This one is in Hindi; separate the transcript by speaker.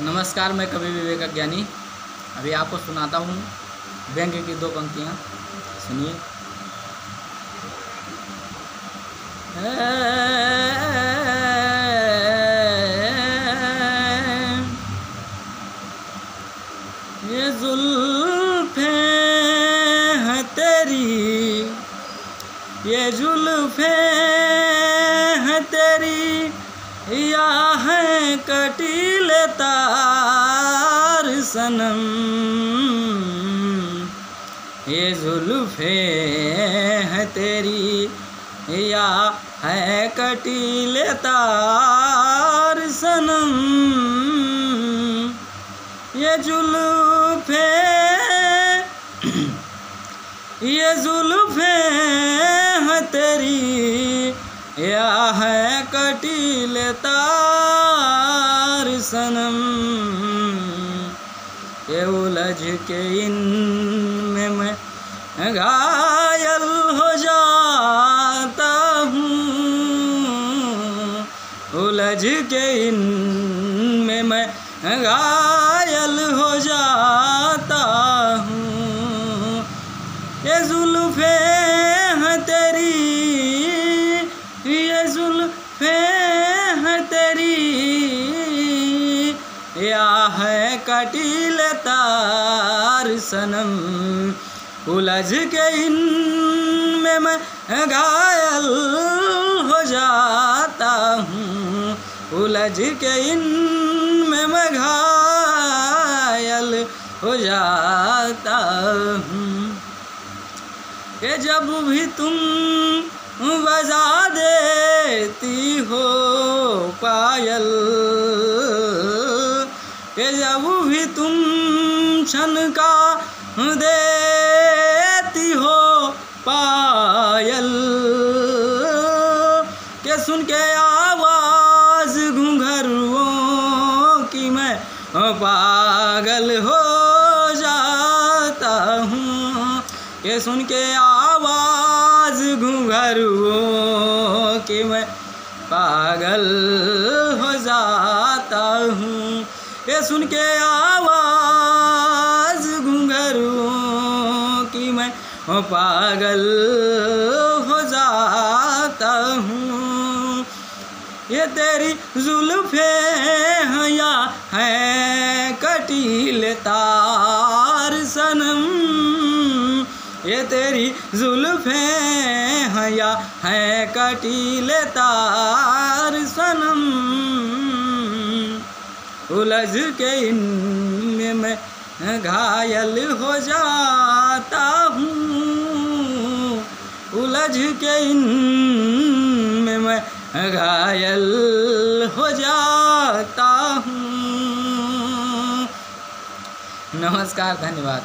Speaker 1: नमस्कार, मैं कवि विवेक ज्ञानी। अभी आपको सुनाता हूँ व्यंग्य की दो पंक्तियाँ। सुनिए। ये जुल्फ़ें हैं तेरी, ये जुल्फ़ें हैं तेरी, या है कटीले तार सनम। ये जुल्फ़ें हैं तेरी, या है कटीले तार सनम। ये जुल्फ़ें हैं तेरी, या है कटीले तार सनम। ये उलझ के इनमें मैं घायल हो जाता हूँ, उलझ के इनमें मैं घायल हो जाता हूँ। ये जुल्फ़ें हैं तेरी, ये जुल्फ़ें हैं तेरी, या है कटीले तार सनम। उलझ के इनमें मैं घायल हो जाता हूँ, उलझ के इनमें मैं घायल हो जाता हूँ। कि जब भी तुम बजा देती हो पायल, कि जब भी तुम छनका देती हो पायल, कि सुन के आवाज़ घुंघरुओं की मैं पागल हो जाता हूँ, कि सुन के आवाज़ घुंघरुओं की मैं पागल हो जाता हूँ, कि सुन के आवाज़ घुंघरुओं की मैं पागल हो जाता हूँ। ये तेरी जुल्फ़ें हैं या है कटीले तार सनम, ये तेरी जुल्फ़ें हैं या है कटीले तार सनम। उलझ के इनमें मैं घायल हो जाता हूँ, उलझ के इनमें मैं घायल हो जाता हूँ। नमस्कार, धन्यवाद।